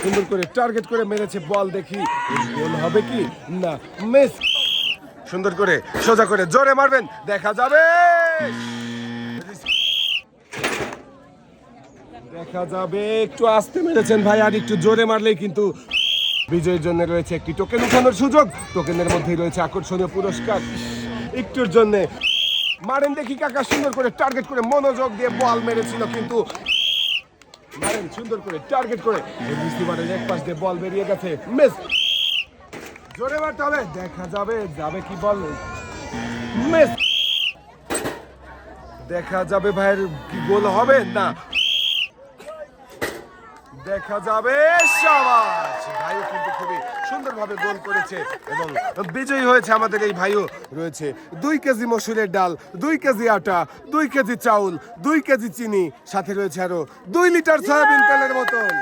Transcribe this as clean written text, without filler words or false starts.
সুন্দর করে টার্গেট করে মেরেছে বল, দেখি গোল হবে কি না। মিস, সুন্দর করে সোজা করে জোরে মারবেন, দেখা যাবে দেখা যাবে। একটু আস্তে মেরেছেন ভাই, আর একটু জোরে মারলেই কিন্তু বিজয়ের জন্য রয়েছে একটি টোকেন উঠানোর সুযোগ। টোকেনের মধ্যেই রয়েছে আকর্ষণীয় পুরস্কার। একটুর জন্য মারেন দেখি কাকা, সুন্দর করে টার্গেট করে মনোযোগ দিয়ে বল মেরেছিল, কিন্তু মারেন সুন্দর করে টার্গেট করে রিসিভারের এক পাশ দিয়ে বল বেরিয়ে গেছে। মিস, জোরে মারতে হবে, দেখা যাবে যাবে কি বল। মিস, দেখা যাবে ভাইয়ের কি গোল হবে না, দেখা যাবে। শাবাশ, ভাইও কিন্তু খুবই সুন্দরভাবে গোল করেছে এবং বিজয়ী হয়েছে আমাদের এই ভাইও। রয়েছে 2 কেজি মসুরের ডাল, 2 কেজি আটা, 2 কেজি চাউল, 2 কেজি চিনি, সাথে রয়েছে আরো 2 লিটার সয়াবিন তেলের বোতল।